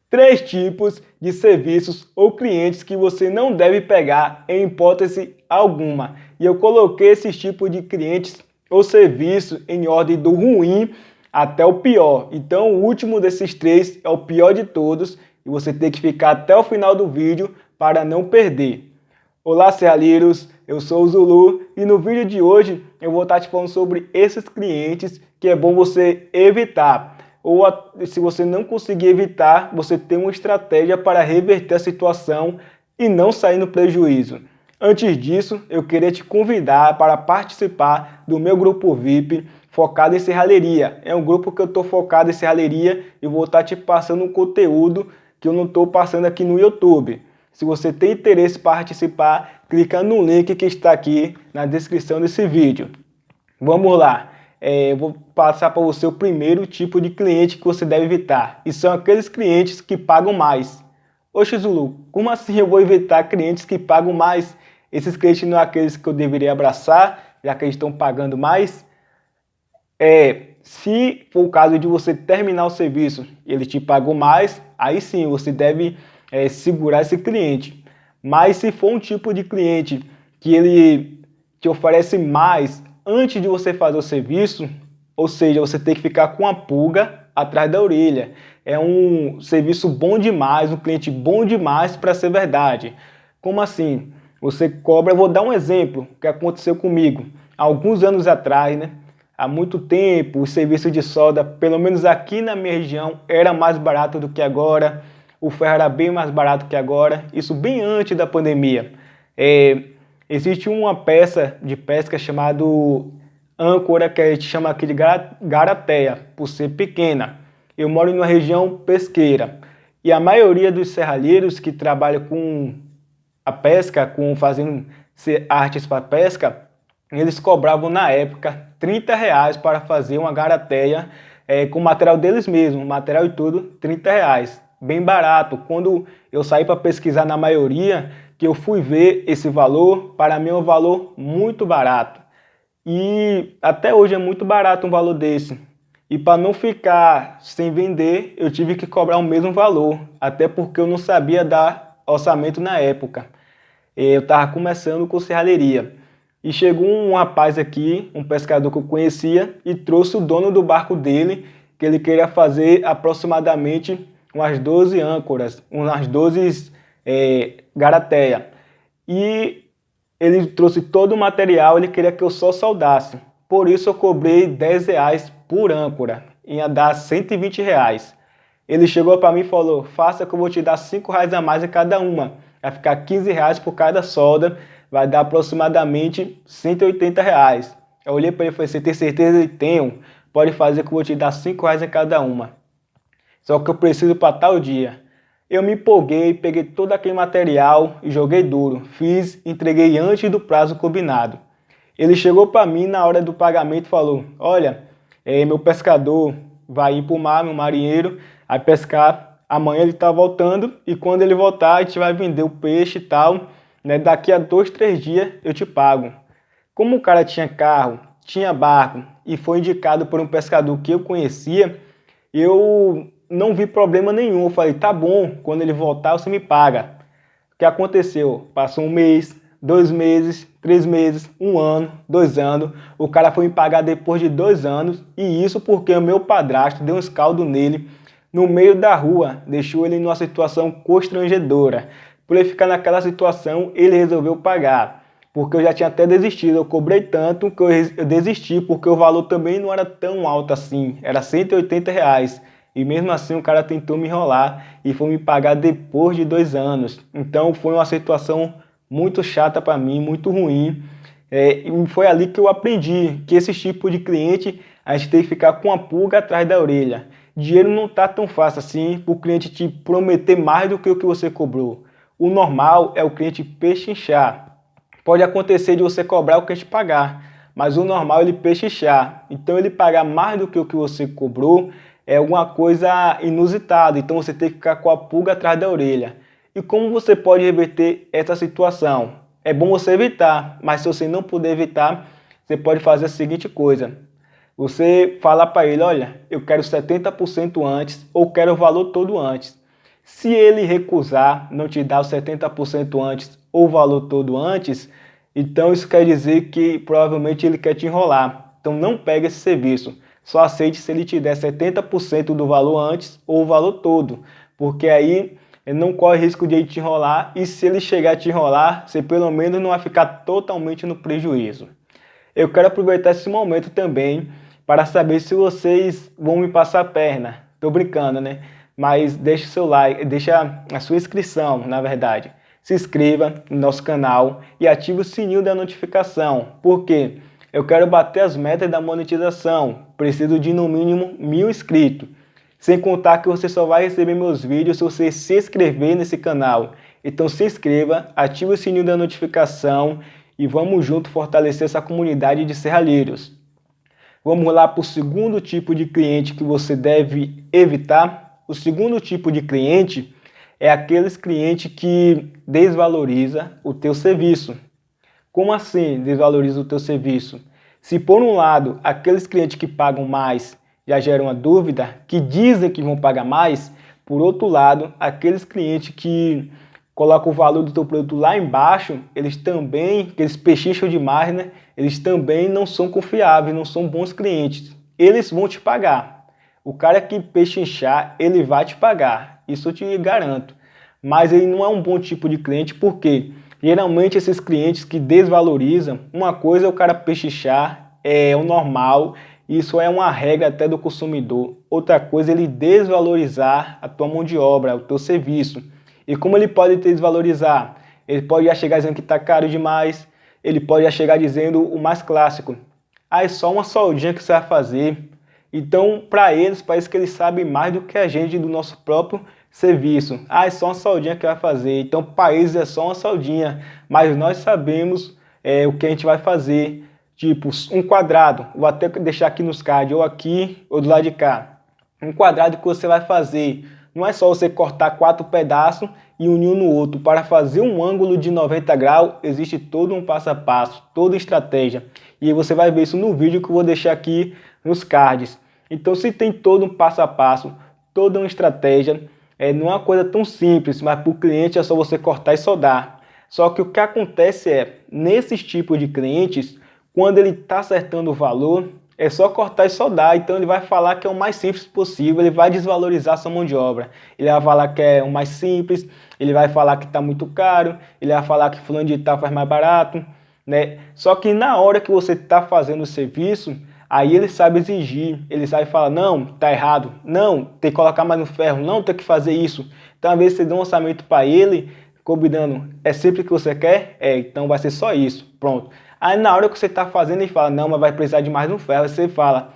Três tipos de serviços ou clientes que você não deve pegar em hipótese alguma. E eu coloquei esses tipos de clientes ou serviços em ordem do ruim até o pior. Então o último desses três é o pior de todos e você tem que ficar até o final do vídeo para não perder. Olá, serralheiros, eu sou o Zulu e no vídeo de hoje eu vou estar te falando sobre esses clientes que é bom você evitar. Ou se você não conseguir evitar, você tem uma estratégia para reverter a situação e não sair no prejuízo. Antes disso, eu queria te convidar para participar do meu grupo VIP focado em serralheria. É um grupo que eu estou focado em serralheria e vou estar te passando um conteúdo que eu não estou passando aqui no YouTube. Se você tem interesse em participar, clica no link que está aqui na descrição desse vídeo. Vamos lá. Eu vou passar para você o primeiro tipo de cliente que você deve evitar. E são aqueles clientes que pagam mais. Oxe, Zulu, como assim eu vou evitar clientes que pagam mais? Esses clientes não são aqueles que eu deveria abraçar, já que eles estão pagando mais? Se for o caso de você terminar o serviço e ele te pagou mais, aí sim você deve segurar esse cliente. Mas se for um tipo de cliente que ele te oferece mais antes de você fazer o serviço, ou seja, você tem que ficar com a pulga atrás da orelha. É um serviço bom demais, um cliente bom demais para ser verdade. Como assim? Você cobra, eu vou dar um exemplo que aconteceu comigo há alguns anos atrás, né? Há muito tempo, o serviço de solda, pelo menos aqui na minha região, era mais barato do que agora. O ferro era bem mais barato que agora, isso bem antes da pandemia. Existe uma peça de pesca chamada âncora, que a gente chama aqui de garateia, por ser pequena. Eu moro em uma região pesqueira e a maioria dos serralheiros que trabalham com a pesca, fazendo artes para pesca, eles cobravam na época R$ 30 para fazer uma garateia com o material deles mesmos, material e tudo, R$ 30. Bem barato. Quando eu saí para pesquisar na maioria, que eu fui ver esse valor, para mim é um valor muito barato. E até hoje é muito barato um valor desse. E para não ficar sem vender, eu tive que cobrar o mesmo valor, até porque eu não sabia dar orçamento na época. Eu estava começando com serralheria. E chegou um rapaz aqui, um pescador que eu conhecia, e trouxe o dono do barco dele, que ele queria fazer aproximadamente umas 12 âncoras, umas 12 garateia. E ele trouxe todo o material, ele queria que eu só soldasse. Por isso eu cobrei R$ 10 por âncora, ia dar R$ 120. Ele chegou para mim e falou, faça que eu vou te dar R$ 5 a mais em cada uma. Vai ficar R$ 15 por cada solda, vai dar aproximadamente R$ 180. Eu olhei para ele e falei, você tem certeza? Tenho. Pode fazer que eu vou te dar R$ 5 em cada uma. Só que eu preciso para tal dia. Eu me empolguei, peguei todo aquele material e joguei duro. Fiz, entreguei antes do prazo combinado. Ele chegou para mim na hora do pagamento e falou, olha, meu pescador vai ir para o mar, meu marinheiro, vai pescar, amanhã ele está voltando e quando ele voltar a gente vai vender o peixe e tal, né? Daqui a 2, 3 dias eu te pago. Como o cara tinha carro, tinha barco e foi indicado por um pescador que eu conhecia, eu não vi problema nenhum. Eu falei, tá bom, quando ele voltar você me paga. O que aconteceu? Passou 1 mês, 2 meses, 3 meses, 1 ano, 2 anos. O cara foi me pagar depois de 2 anos. E isso porque o meu padrasto deu um escaldo nele no meio da rua. Deixou ele numa situação constrangedora. Por ele ficar naquela situação, ele resolveu pagar. Porque eu já tinha até desistido. Eu cobrei tanto que eu desisti. Porque o valor também não era tão alto assim. Era R$ 180. E mesmo assim o cara tentou me enrolar e foi me pagar depois de 2 anos. Então foi uma situação muito chata para mim, muito ruim. E foi ali que eu aprendi que esse tipo de cliente a gente tem que ficar com a pulga atrás da orelha. Dinheiro não está tão fácil assim para o cliente te prometer mais do que o que você cobrou. O normal é o cliente pechinchar. Pode acontecer de você cobrar o cliente pagar, mas o normal é ele pechinchar. Então ele pagar mais do que o que você cobrou é alguma coisa inusitada, então você tem que ficar com a pulga atrás da orelha. E como você pode reverter essa situação? É bom você evitar, mas se você não puder evitar, você pode fazer a seguinte coisa. Você fala para ele, olha, eu quero 70% antes ou quero o valor todo antes. Se ele recusar, não te dar os 70% antes ou o valor todo antes, então isso quer dizer que provavelmente ele quer te enrolar. Então não pegue esse serviço. Só aceite se ele te der 70% do valor antes ou o valor todo, porque aí ele não corre risco de ele te enrolar, e se ele chegar a te enrolar, você pelo menos não vai ficar totalmente no prejuízo. Eu quero aproveitar esse momento também para saber se vocês vão me passar a perna. Tô brincando, né? Mas deixa o seu like, deixa a sua inscrição, na verdade. Se inscreva no nosso canal e ative o sininho da notificação, porque eu quero bater as metas da monetização. Preciso de no mínimo 1000 inscritos. Sem contar que você só vai receber meus vídeos se você se inscrever nesse canal. Então se inscreva, ative o sininho da notificação e vamos junto fortalecer essa comunidade de serralheiros. Vamos lá para o segundo tipo de cliente que você deve evitar. O segundo tipo de cliente é aqueles clientes que desvaloriza o teu serviço. Como assim desvaloriza o teu serviço? Se por um lado, aqueles clientes que pagam mais já geram uma dúvida, que dizem que vão pagar mais, por outro lado, aqueles clientes que colocam o valor do teu produto lá embaixo, eles também, eles pechicham demais, né? Eles também não são confiáveis, não são bons clientes. Eles vão te pagar. O cara que pechinchar, ele vai te pagar. Isso eu te garanto. Mas ele não é um bom tipo de cliente, porque geralmente esses clientes que desvalorizam, uma coisa é o cara pechinchar, é o normal, isso é uma regra até do consumidor. Outra coisa é ele desvalorizar a tua mão de obra, o teu serviço. E como ele pode desvalorizar? Ele pode já chegar dizendo que está caro demais, ele pode já chegar dizendo o mais clássico: ah, é só uma soldinha que você vai fazer. Então, para eles, parece que eles sabem mais do que a gente do nosso próprio serviço. Ah, é só uma soldinha que vai fazer. Então, para eles é só uma soldinha, mas nós sabemos o que a gente vai fazer. Tipo, um quadrado, vou até deixar aqui nos cards, ou aqui ou do lado de cá. Um quadrado que você vai fazer, não é só você cortar 4 pedaços e unir um no outro. Para fazer um ângulo de 90 graus, existe todo um passo a passo, toda estratégia. E você vai ver isso no vídeo que eu vou deixar aqui nos cards. Então, se tem todo um passo a passo, toda uma estratégia, não é uma coisa tão simples, mas para o cliente é só você cortar e soldar. Só que o que acontece é, nesses tipos de clientes, quando ele está acertando o valor, é só cortar e soldar. Então ele vai falar que é o mais simples possível, ele vai desvalorizar sua mão de obra. Ele vai falar que é o mais simples, ele vai falar que está muito caro, ele vai falar que fulano de tal faz mais barato, né? Só que na hora que você está fazendo o serviço, aí ele sabe exigir, ele sabe falar: não, tá errado, não, tem que colocar mais no ferro, não, tem que fazer isso. Então às vezes você dá um orçamento para ele, combinando, é sempre o que você quer? Então vai ser só isso, pronto. Aí na hora que você está fazendo, ele fala: não, mas vai precisar de mais um ferro. Aí você fala: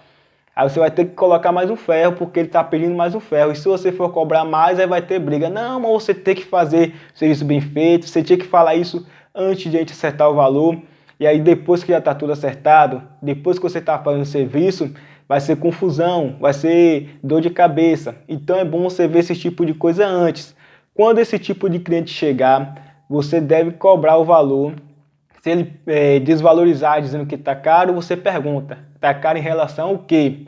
aí você vai ter que colocar mais um ferro, porque ele está pedindo mais um ferro. E se você for cobrar mais, aí vai ter briga. Não, mas você tem que fazer o serviço bem feito, você tinha que falar isso antes de a gente acertar o valor. E aí depois que já está tudo acertado, depois que você está fazendo o serviço, vai ser confusão, vai ser dor de cabeça. Então é bom você ver esse tipo de coisa antes. Quando esse tipo de cliente chegar, você deve cobrar o valor. Se ele desvalorizar dizendo que está caro, você pergunta: está caro em relação ao quê?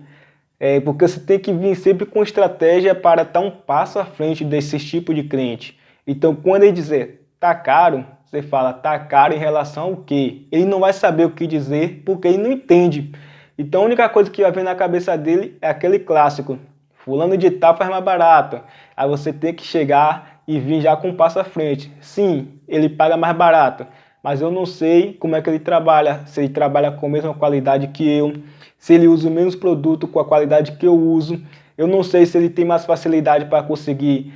Porque você tem que vir sempre com estratégia para estar um passo à frente desse tipo de cliente. Então, quando ele dizer está caro, você fala: está caro em relação ao quê? Ele não vai saber o que dizer porque ele não entende. Então, a única coisa que vai vir na cabeça dele é aquele clássico: fulano de tal faz mais barato. Aí você tem que chegar e vir já com um passo à frente. Sim, ele paga mais barato, mas eu não sei como é que ele trabalha, se ele trabalha com a mesma qualidade que eu, se ele usa o mesmo produto com a qualidade que eu uso. Eu não sei se ele tem mais facilidade para conseguir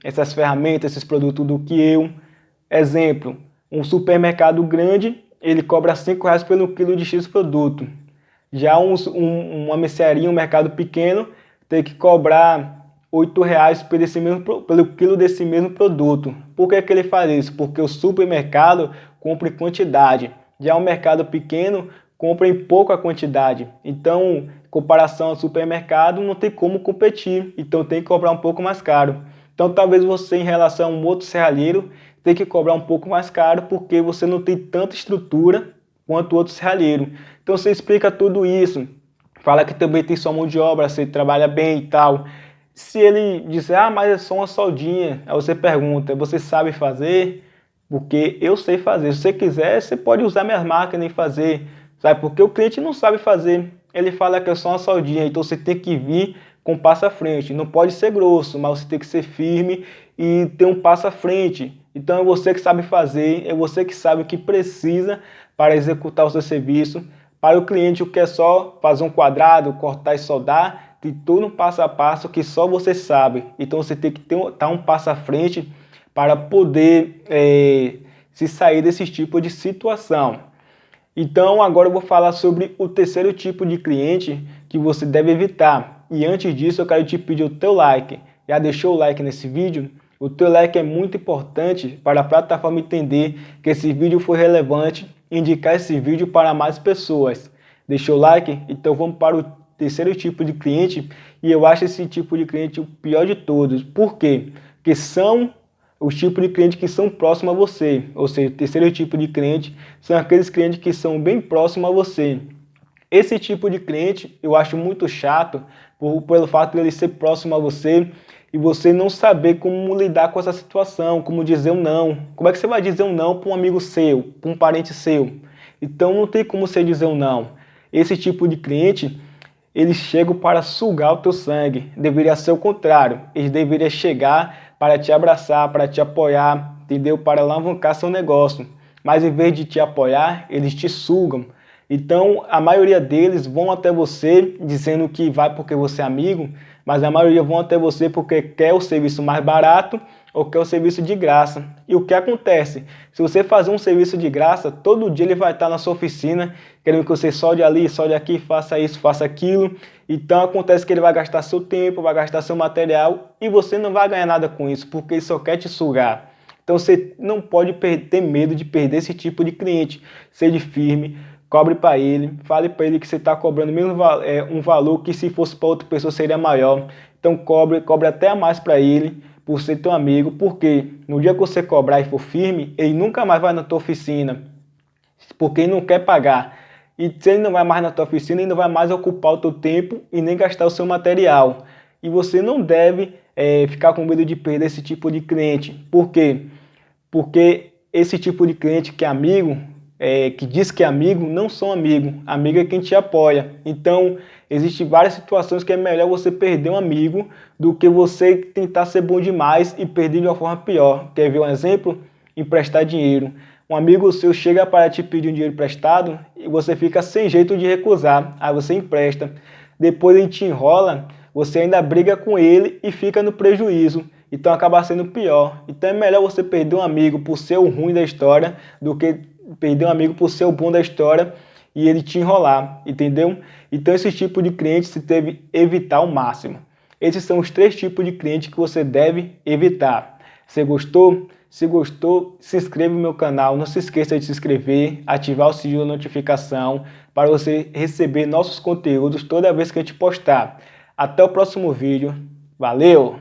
essas ferramentas, esses produtos do que eu. Exemplo, um supermercado grande, ele cobra R$ 5 pelo quilo de X produto. Já uma mercearia, um mercado pequeno, tem que cobrar R$ 8 pelo quilo desse mesmo produto. Por que ele faz isso? Porque o supermercado compra em quantidade. Já o mercado pequeno compra em pouca quantidade. Então, em comparação ao supermercado, não tem como competir. Então, tem que cobrar um pouco mais caro. Então, talvez você, em relação a um outro serralheiro, tenha que cobrar um pouco mais caro, porque você não tem tanta estrutura quanto o outro serralheiro. Então, você explica tudo isso. Fala que também tem sua mão de obra, você trabalha bem e tal. Se ele disser, ah, mas é só uma soldinha, aí você pergunta, você sabe fazer? Porque eu sei fazer. Se você quiser, você pode usar minhas máquinas e fazer, sabe? Porque o cliente não sabe fazer. Ele fala que é só uma soldinha, então você tem que vir com passo à frente. Não pode ser grosso, mas você tem que ser firme e ter um passo à frente. Então é você que sabe fazer, é você que sabe o que precisa para executar o seu serviço. Para o cliente, o que é só fazer um quadrado, cortar e soldar, tem todo um passo a passo que só você sabe. Então você tem que estar um passo à frente para poder se sair desse tipo de situação. Então agora eu vou falar sobre o terceiro tipo de cliente que você deve evitar. E antes disso eu quero te pedir o teu like. Já deixou o like nesse vídeo? O teu like é muito importante para a plataforma entender que esse vídeo foi relevante e indicar esse vídeo para mais pessoas. Deixou o like? Então vamos para o terceiro tipo de cliente, e eu acho esse tipo de cliente o pior de todos. Por quê? Porque são os tipos de clientes que são próximos a você. Ou seja, o terceiro tipo de cliente são aqueles clientes que são bem próximos a você. Esse tipo de cliente eu acho muito chato pelo fato de ele ser próximo a você e você não saber como lidar com essa situação, como dizer um não. Como é que você vai dizer um não para um amigo seu, para um parente seu? Então não tem como você dizer um não. Esse tipo de cliente, eles chegam para sugar o teu sangue. Deveria ser o contrário. Eles deveriam chegar para te abraçar, para te apoiar, entendeu? Para alavancar seu negócio. Mas em vez de te apoiar, eles te sugam. Então, a maioria deles vão até você dizendo que vai porque você é amigo, mas a maioria vão até você porque quer o serviço mais barato ou quer o serviço de graça. E o que acontece? Se você fazer um serviço de graça, todo dia ele vai estar na sua oficina, querendo que você solde ali, solde aqui, faça isso, faça aquilo. Então acontece que ele vai gastar seu tempo, vai gastar seu material e você não vai ganhar nada com isso, porque ele só quer te sugar. Então você não pode ter medo de perder esse tipo de cliente. Seja firme, cobre para ele, fale para ele que você está cobrando mesmo um valor que se fosse para outra pessoa seria maior. Então cobre até a mais para ele, por ser teu amigo, porque no dia que você cobrar e for firme, ele nunca mais vai na tua oficina, porque ele não quer pagar. E se ele não vai mais na tua oficina, ele não vai mais ocupar o teu tempo e nem gastar o seu material. E você não deve ficar com medo de perder esse tipo de cliente. Por quê? Porque esse tipo de cliente que é amigo, que diz que é amigo, não são amigo. Amigo é quem te apoia. Então, existem várias situações que é melhor você perder um amigo do que você tentar ser bom demais e perder de uma forma pior. Quer ver um exemplo? Emprestar dinheiro. Um amigo seu chega para te pedir um dinheiro emprestado e você fica sem jeito de recusar. Aí você empresta. Depois ele te enrola, você ainda briga com ele e fica no prejuízo. Então acaba sendo pior. Então é melhor você perder um amigo por ser o ruim da história do que perder um amigo por ser o bom da história e ele te enrolar, entendeu? Então esse tipo de cliente você deve evitar ao máximo. Esses são os 3 tipos de cliente que você deve evitar. Você gostou? Se gostou, se inscreva no meu canal. Não se esqueça de se inscrever, ativar o sininho da notificação para você receber nossos conteúdos toda vez que a gente postar. Até o próximo vídeo. Valeu!